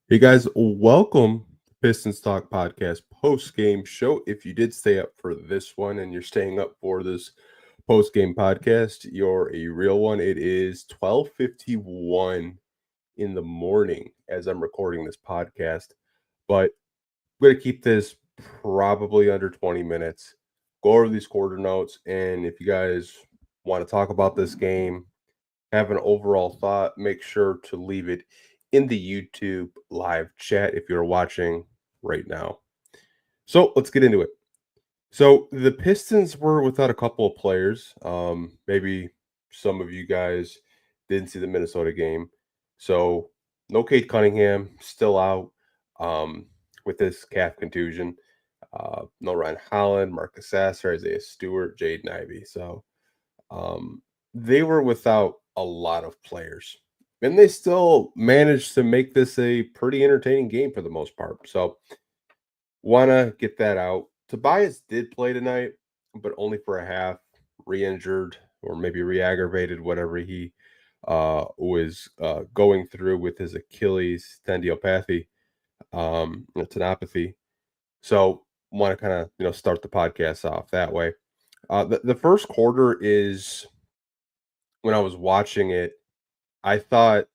Hey guys, welcome to Pistons Talk Podcast post game show. If you did stay up for this one and you're staying up for this post game podcast, you're a real one. It is 12:51 in the morning as I'm recording this podcast, but we're going to keep this probably under 20 minutes. Go over these quarter notes, and if you guys want to talk about this game, have an overall thought, make sure to leave it in the YouTube live chat if you're watching right now. So let's get into it. So the Pistons were without a couple of players. Maybe some of you guys didn't see the Minnesota game. So no Kate Cunningham, still out with this calf contusion. No Ryan Holland, Marcus Sasser, Isaiah Stewart, Jaden Ivey. So um, they were without a lot of players, and they still managed to make this a pretty entertaining game for the most part. So, want to get that out. Tobias did play tonight, but only for a half, re-injured or maybe re-aggravated whatever he was going through with his Achilles tendinopathy, tendinopathy. So, want to kind of start the podcast off that way. The first quarter is when I was watching it, I thought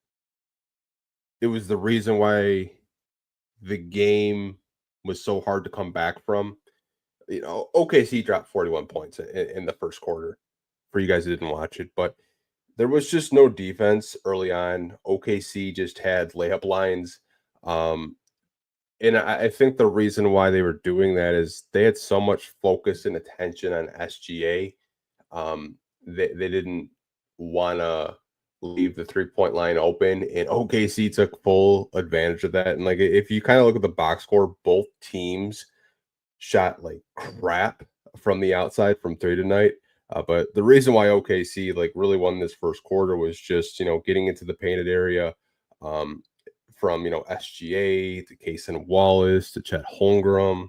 it was the reason why the game was so hard to come back from. OKC dropped 41 points in the first quarter for you guys that didn't watch it, but there was just no defense early on. OKC just had layup lines. Um, and I think the reason why they were doing that is they had so much focus and attention on SGA. They didn't want to leave the 3-point line open, and OKC took full advantage of that. And like if you kind of look at the box score, both teams shot like crap from the outside from three tonight. But the reason why OKC like really won this first quarter was just getting into the painted area, um, from SGA to Kaysen Wallace to Chet Holmgren,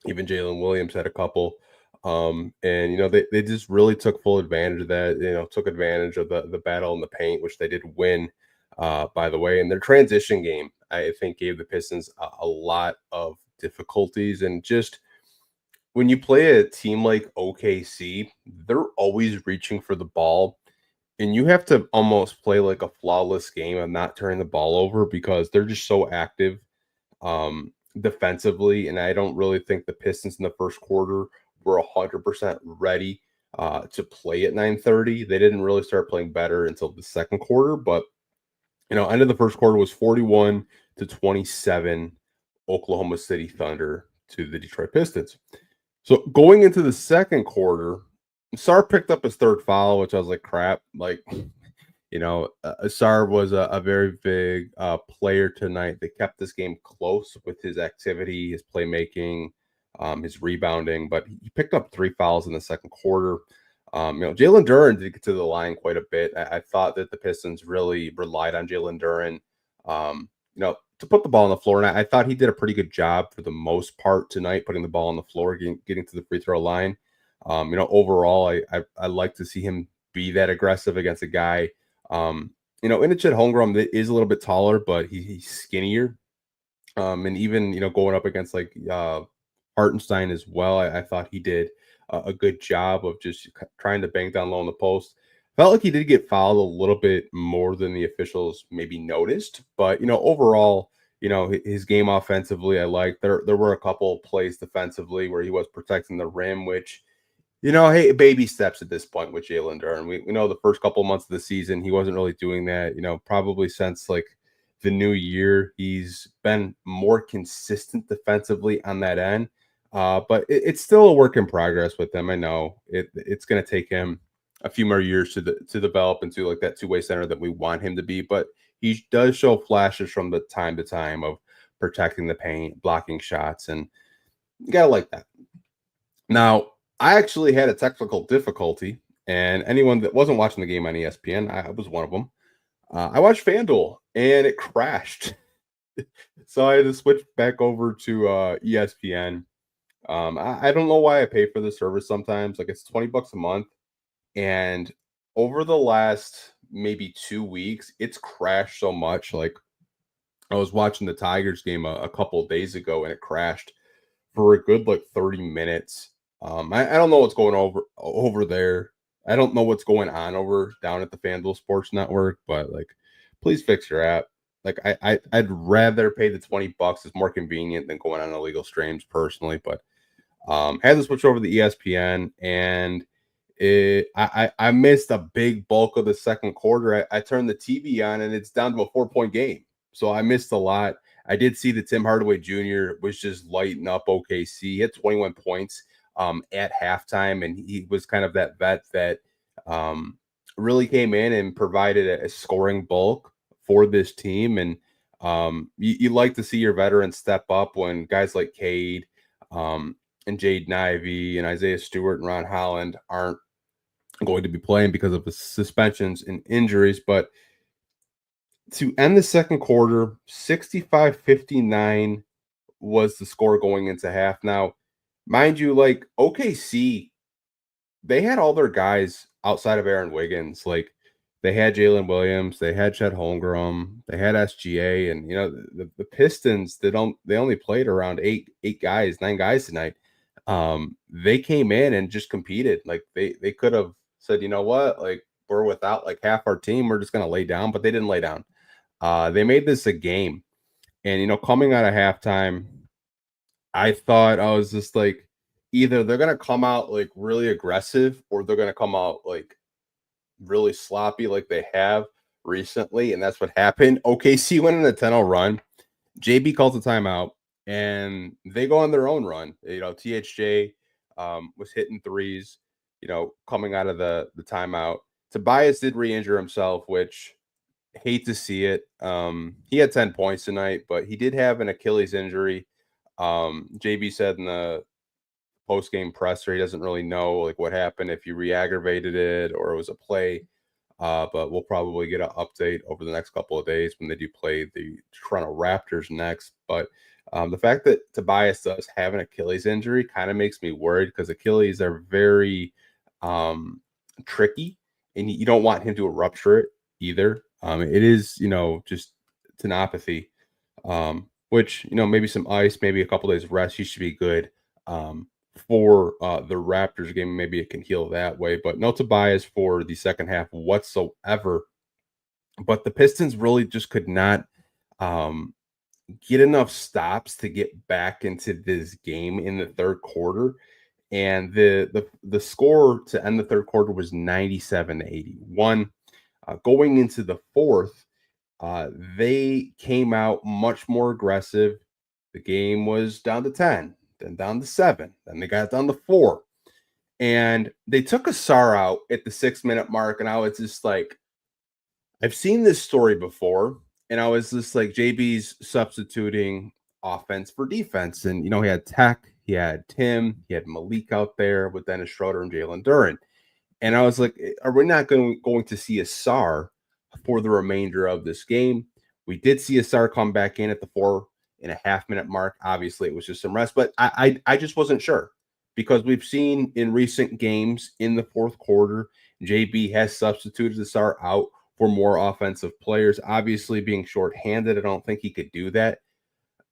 even Jalen Williams had a couple. And they just really took full advantage of that, took advantage of the battle in the paint, which they did win, by the way. And their transition game, I think, gave the Pistons a lot of difficulties. And just when you play a team like OKC, they're always reaching for the ball. And you have to almost play like a flawless game of not turning the ball over because they're just so active defensively, and I don't really think the Pistons in the first quarter were 100% ready to play at 9:30. They didn't really start playing better until the second quarter, but end of the first quarter was 41-27 Oklahoma City Thunder to the Detroit Pistons. So going into the second quarter, Sar picked up his third foul, which I was like, crap. Like, Sar was a very big player tonight. They kept this game close with his activity, his playmaking, his rebounding, but he picked up three fouls in the second quarter. Jalen Duren did get to the line quite a bit. I thought that the Pistons really relied on Jalen Duren, to put the ball on the floor. And I thought he did a pretty good job for the most part tonight, putting the ball on the floor, getting to the free throw line. Overall, I like to see him be that aggressive against a guy. Inachet Holmgren is a little bit taller, but he's skinnier. And even going up against like Hartenstein as well, I thought he did a good job of just trying to bang down low on the post. Felt like he did get fouled a little bit more than the officials maybe noticed, but overall, his game offensively, I liked. There were a couple plays defensively where he was protecting the rim, which hey, baby steps at this point with Jalen Duren. We know the first couple months of the season, he wasn't really doing that. Probably since like the new year, he's been more consistent defensively on that end. But it's still a work in progress with him. I know it's going to take him a few more years to develop into like that two-way center that we want him to be. But he does show flashes from the time to time of protecting the paint, blocking shots, and you gotta like that. Now, I actually had a technical difficulty, and anyone that wasn't watching the game on ESPN, I was one of them. I watched FanDuel, and it crashed. So I had to switch back over to ESPN. I don't know why I pay for the service sometimes. Like it's $20 a month, and over the last maybe 2 weeks, it's crashed so much. Like I was watching the Tigers game a couple of days ago, and it crashed for a good like 30 minutes. I don't know what's going over there. I don't know what's going on over down at the FanDuel Sports Network, but like, please fix your app. Like, I'd rather pay the $20. It's more convenient than going on illegal streams personally. But had to switch over to the ESPN, and I missed a big bulk of the second quarter. I turned the TV on, and it's down to a 4-point game, so I missed a lot. I did see that Tim Hardaway Jr. was just lighting up OKC. He had 21 points at halftime, and he was kind of that vet that really came in and provided a scoring bulk for this team. And you like to see your veterans step up when guys like Cade and Jaden Ivey and Isaiah Stewart and Ron Holland aren't going to be playing because of the suspensions and injuries. But to end the second quarter, 65-59 was the score going into half. Now, mind you, like OKC, they had all their guys outside of Aaron Wiggins. Like they had Jalen Williams, they had Chet Holmgren, they had SGA, and the Pistons they only played around nine guys tonight. They came in and just competed. Like they could have said, you know what, like we're without like half our team, we're just gonna lay down, but they didn't lay down. They made this a game. And coming out of halftime, I thought I was just like, either they're gonna come out like really aggressive or they're gonna come out like really sloppy like they have recently, and that's what happened. OKC went on a 10-0 run. JB calls a timeout, and they go on their own run. THJ was hitting threes, coming out of the timeout. Tobias did re-injure himself, which hate to see it. He had 10 points tonight, but he did have an Achilles injury. JB said in the post-game presser he doesn't really know like what happened, if he re-aggravated it or it was a play. But we'll probably get an update over the next couple of days when they do play the Toronto Raptors next. But the fact that Tobias does have an Achilles injury kind of makes me worried, because Achilles are very tricky, and you don't want him to rupture it either. It is, just tendinopathy, which, maybe some ice, maybe a couple days rest, he should be good for the Raptors game. Maybe it can heal that way, but no Tobias for the second half whatsoever. But the Pistons really just could not get enough stops to get back into this game in the third quarter. And the score to end the third quarter was 97-81. Going into the fourth, they came out much more aggressive. The game was down to 10, then down to 7, then they got down to 4. And they took Asar out at the 6-minute mark, and I was just like, I've seen this story before, and I was just like, JB's substituting offense for defense. And, he had Tech, he had Tim, he had Malik out there with Dennis Schroeder and Jalen Duren. And I was like, are we not going to see Asar for the remainder of this game? We did see Asar come back in at the 4.5-minute mark. Obviously, it was just some rest, but I just wasn't sure, because we've seen in recent games in the fourth quarter, JB has substituted Asar out for more offensive players. Obviously, being shorthanded, I don't think he could do that.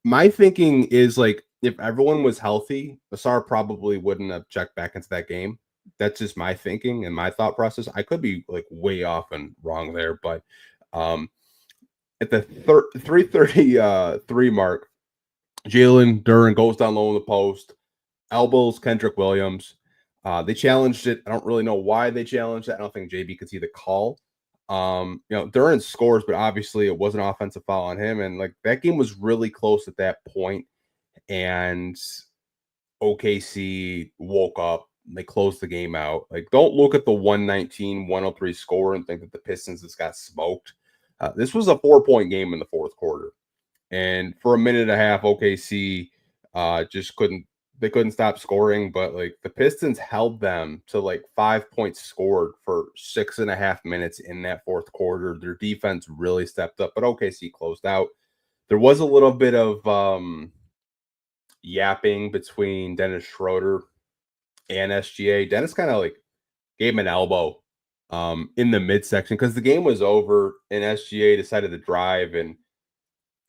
My thinking is, like, if everyone was healthy, Asar probably wouldn't have checked back into that game. That's just my thinking and my thought process. I could be like way off and wrong there, but at the 3:33 mark, Jalen Duren goes down low in the post, elbows Kendrick Williams. They challenged it. I don't really know why they challenged it. I don't think JB could see the call. Duren scores, but obviously it was an offensive foul on him, and like that game was really close at that point. And OKC woke up. They closed the game out. Like, don't look at the 119-103 score and think that the Pistons just got smoked. This was a 4-point game in the fourth quarter. And for a minute and a half, OKC just couldn't stop scoring. But like the Pistons held them to like 5 points scored for 6.5 minutes in that fourth quarter. Their defense really stepped up, but OKC closed out. There was a little bit of yapping between Dennis Schroeder and SGA. Dennis kind of like gave him an elbow in the midsection because the game was over, and SGA decided to drive and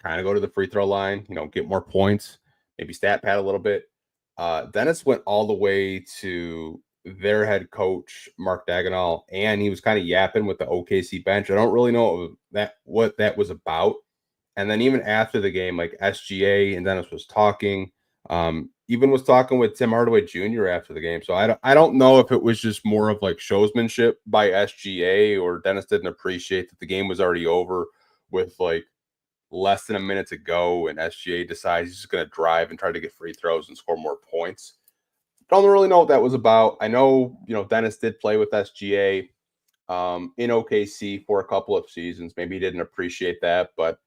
kind of go to the free throw line, get more points, maybe stat pad a little bit. Dennis went all the way to their head coach, Mark Dagnall, and he was kind of yapping with the OKC bench. I don't really know what that was about. And then even after the game, like SGA and Dennis was talking, even was talking with Tim Hardaway Jr. after the game. So I don't know if it was just more of like showsmanship by SGA or Dennis didn't appreciate that the game was already over with like less than a minute to go, and SGA decides he's just going to drive and try to get free throws and score more points. Don't really know what that was about. I know, Dennis did play with SGA in OKC for a couple of seasons. Maybe he didn't appreciate that, but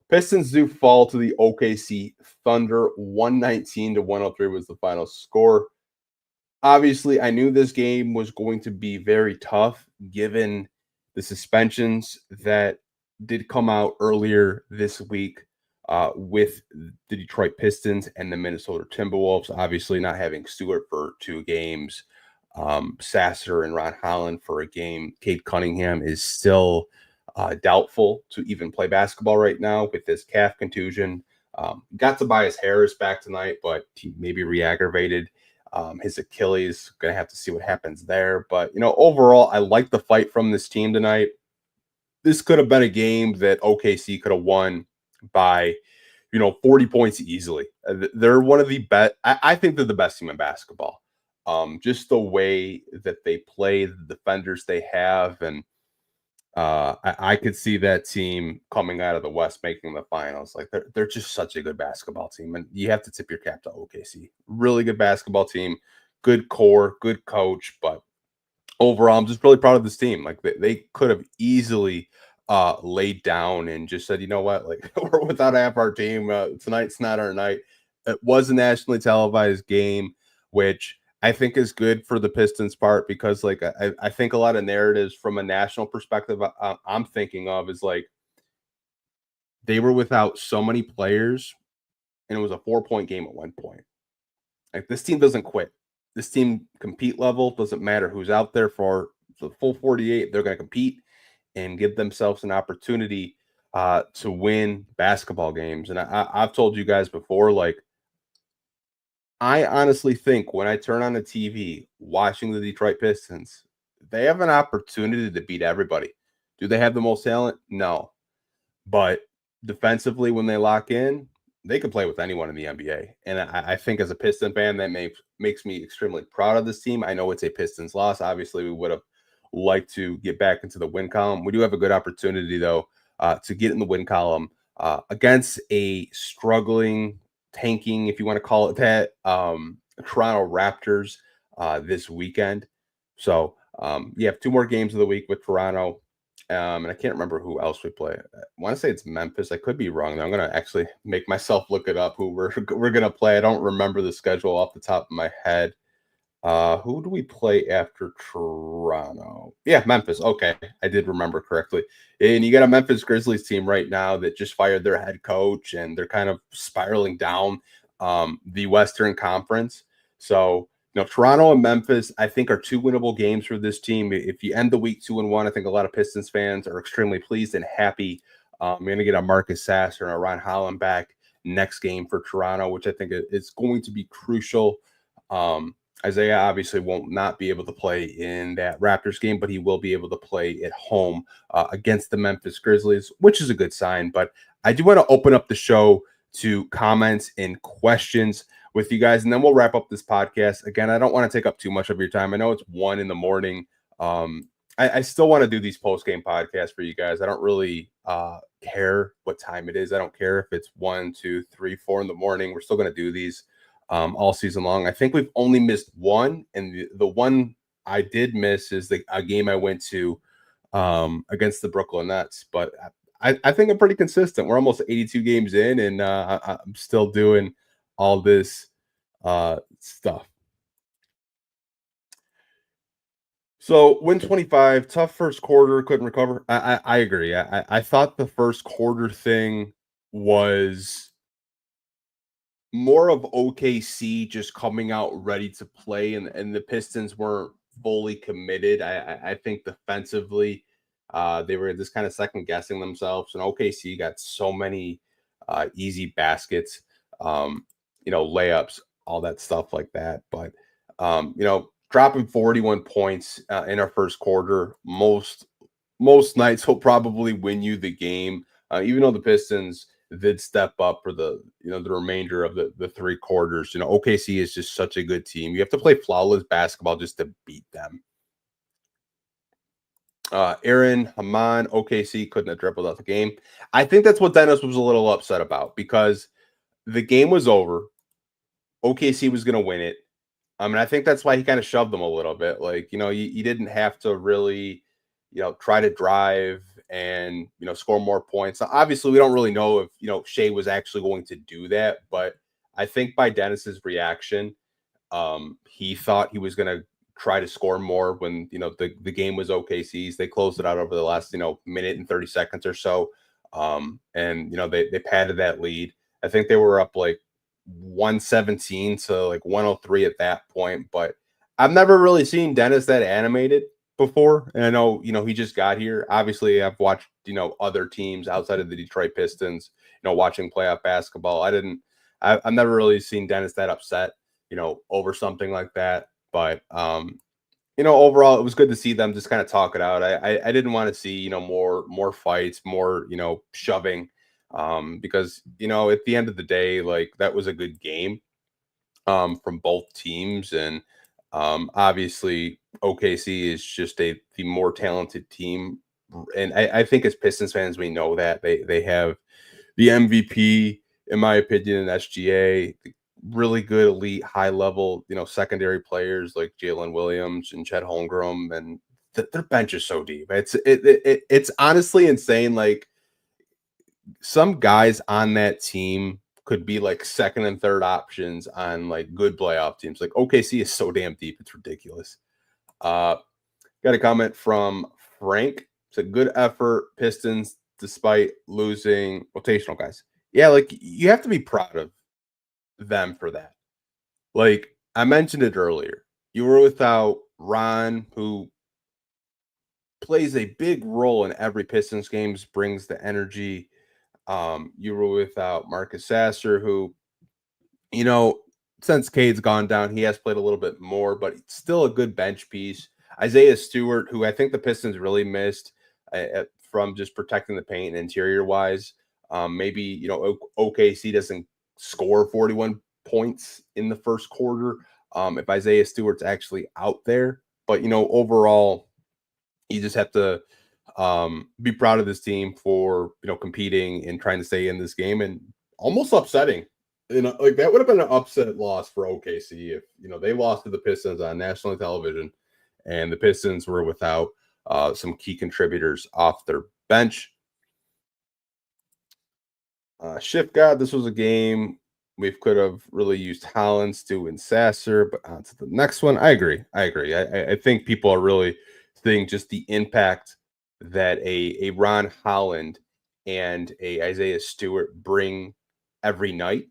Pistons do fall to the OKC Thunder. 119-103 was the final score. Obviously, I knew this game was going to be very tough given the suspensions that did come out earlier this week with the Detroit Pistons and the Minnesota Timberwolves. Obviously, not having Stewart for 2 games, Sasser and Ron Holland for a game. Cade Cunningham is still doubtful to even play basketball right now with this calf contusion. Got Tobias Harris back tonight, but he maybe re-aggravated his Achilles. Going to have to see what happens there. But, overall, I like the fight from this team tonight. This could have been a game that OKC could have won by, 40 points easily. They're one of the best. I think they're the best team in basketball. Just the way that they play, the defenders they have, and I could see that team coming out of the West making the finals. Like they're just such a good basketball team, and you have to tip your cap to OKC. Really good basketball team, good core, good coach. But overall, I'm just really proud of this team. Like they could have easily laid down and just said, you know what, like we're without half our team. Tonight's not our night. It was a nationally televised game, which I think is good for the Pistons part because like I think a lot of narratives from a national perspective I'm thinking of is like they were without so many players and it was a 4-point game at one point. Like this team doesn't quit. This team compete level doesn't matter who's out there for the full 48. They're going to compete and give themselves an opportunity to win basketball games. And I've told you guys before, like I honestly think when I turn on the TV watching the Detroit Pistons, they have an opportunity to beat everybody. Do they have the most talent? No. But defensively, when they lock in, they can play with anyone in the NBA. And I think as a Piston fan, that makes me extremely proud of this team. I know it's a Pistons loss. Obviously, we would have liked to get back into the win column. We do have a good opportunity, though, to get in the win column against a struggling, tanking, if you want to call it that, Toronto Raptors this weekend. So you have 2 more games of the week with Toronto. And I can't remember who else we play. I want to say it's Memphis. I could be wrong. I'm going to actually make myself look it up who we're going to play. I don't remember the schedule off the top of my head. Who do we play after Toronto? Yeah, Memphis. Okay, I did remember correctly. And you got a Memphis Grizzlies team right now that just fired their head coach, and they're kind of spiraling down the Western Conference. So, Toronto and Memphis, I think, are 2 winnable games for this team. If you end the week 2-1, I think a lot of Pistons fans are extremely pleased and happy. You're going to get a Marcus Sasser and a Ron Holland back next game for Toronto, which I think is going to be crucial. Isaiah obviously won't not be able to play in that Raptors game, but he will be able to play at home against the Memphis Grizzlies, which is a good sign. But I do want to open up the show to comments and questions with you guys, and then we'll wrap up this podcast. Again, I don't want to take up too much of your time. I know it's 1 a.m. I still want to do these post-game podcasts for you guys. I don't really care what time it is. I don't care if it's 1, 2, 3, 4 in the morning. We're still going to do these all season long. I think we've only missed one, and the one I did miss is a game I went to against the Brooklyn Nets. But I think I'm pretty consistent. We're almost 82 games in, and I'm still doing all this stuff. So win 25, tough first quarter, couldn't recover. I agree. I thought the first quarter thing was more of OKC just coming out ready to play, and the Pistons weren't fully committed. I think defensively, they were just kind of second guessing themselves, and OKC got so many easy baskets, layups, all that stuff like that. But dropping 41 points in our first quarter, most nights he'll probably win you the game. Even though the Pistons did step up for the remainder of the three quarters. OKC is just such a good team. You have to play flawless basketball just to beat them. Aaron Haman, OKC couldn't have dribbled out the game. I think that's what Dennis was a little upset about because the game was over. OKC was going to win it. And I think that's why he kind of shoved them a little bit. Like, you didn't have to really, try to drive and, score more points. Now, obviously, we don't really know if, Shea was actually going to do that. But I think by Dennis's reaction, he thought he was going to try to score more when, the game was OKC's. They closed it out over the last, minute and 30 seconds or so. And, they padded that lead. I think they were up like 117 to like 103 at that point. But I've never really seen Dennis that animated before. And I know, he just got here. Obviously, I've watched, other teams outside of the Detroit Pistons, watching playoff basketball. I've never really seen Dennis that upset, over something like that. But, overall, it was good to see them just kind of talk it out. I didn't want to see, more fights, more, shoving, because, at the end of the day, like that was a good game, from both teams. And, obviously OKC is just the more talented team. And I think as Pistons fans, we know that they have the MVP, in my opinion, in SGA, really good elite high level, secondary players like Jalen Williams and Chet Holmgren, and their bench is so deep. It's honestly insane. Like some guys on that team could be like second and third options on like good playoff teams. Like OKC is so damn deep, it's ridiculous. Uh Got a comment from Frank. It's a good effort, Pistons, despite losing rotational guys. Yeah, like you have to be proud of them for that. Like I mentioned it earlier, you were without Ron, who plays a big role in every Pistons games, brings the energy. You were without Marcus Sasser, who, you know, since Cade's gone down, he has played a little bit more, but it's still a good bench piece. Isaiah Stewart, who I think the Pistons really missed from just protecting the paint and interior wise. Maybe, OKC doesn't score 41 points in the first quarter if Isaiah Stewart's actually out there. But, overall, you just have to be proud of this team for, competing and trying to stay in this game and almost upsetting. Like that would have been an upset loss for OKC if, they lost to the Pistons on national television and the Pistons were without some key contributors off their bench. Shift God, this was a game we could have really used Hollins, Stu, and Sasser, but on to the next one. I agree. I think people are really seeing just the impact that a Ron Holland and a Isaiah Stewart bring every night.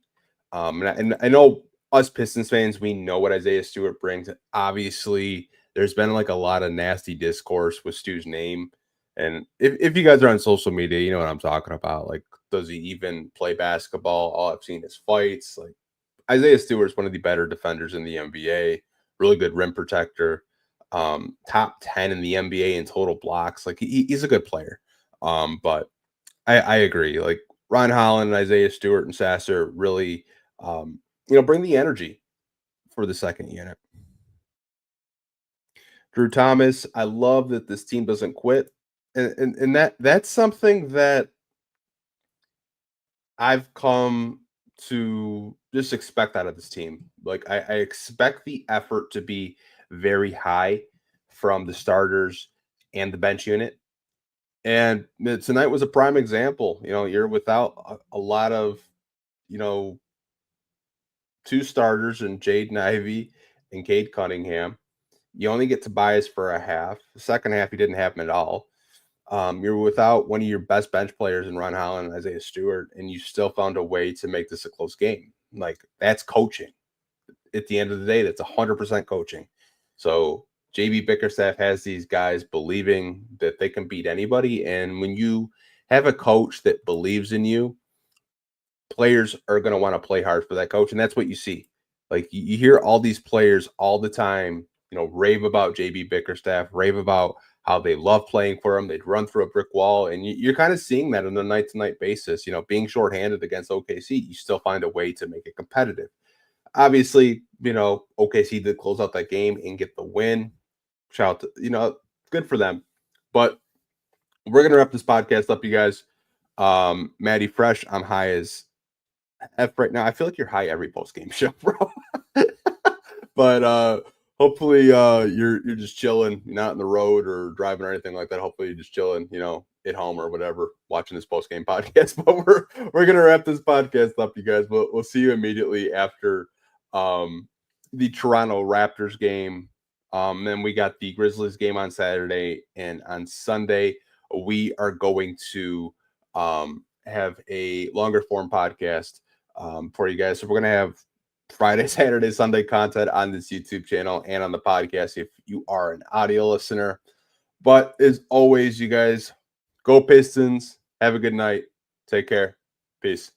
And I know us Pistons fans, we know what Isaiah Stewart brings. Obviously, there's been like a lot of nasty discourse with Stu's name. And if you guys are on social media, you know what I'm talking about. Like, does he even play basketball? All I've seen is fights. Like, Isaiah Stewart is one of the better defenders in the NBA, really good rim protector, top 10 in the NBA in total blocks. Like, he's a good player. But I agree. Like, Ron Holland and Isaiah Stewart and Sasser really, bring the energy for the second unit. Drew Thomas, I love that this team doesn't quit. And that's something that I've come to just expect out of this team. Like I expect the effort to be very high from the starters and the bench unit. And tonight was a prime example. You're without a lot of, you know, two starters and Jaden Ivey and Cade Cunningham. You only get Tobias for a half. The second half, he didn't have him at all. You're without one of your best bench players in Ron Holland and Isaiah Stewart, and you still found a way to make this a close game. Like, that's coaching. At the end of the day, that's 100% coaching. So JB Bickerstaff has these guys believing that they can beat anybody. And when you have a coach that believes in you, players are going to want to play hard for that coach. And that's what you see. Like you hear all these players all the time, rave about JB Bickerstaff, rave about how they love playing for him. They'd run through a brick wall. And you're kind of seeing that on a night to night basis. Being shorthanded against OKC, you still find a way to make it competitive. Obviously, OKC did close out that game and get the win. Shout out to, good for them. But we're going to wrap this podcast up, you guys. Maddie Fresh, I'm high as F right now. I feel like you're high every post game show, bro. But hopefully you're just chilling, you're not on the road or driving or anything like that. Hopefully you're just chilling, at home or whatever, watching this post game podcast. But we're gonna wrap this podcast up, you guys. We'll see you immediately after the Toronto Raptors game. Then we got the Grizzlies game on Saturday, and on Sunday we are going to have a longer form podcast for you guys. So we're going to have Friday, Saturday, Sunday content on this YouTube channel and on the podcast if you are an audio listener. But as always, you guys, go Pistons. Have a good night. Take care. Peace.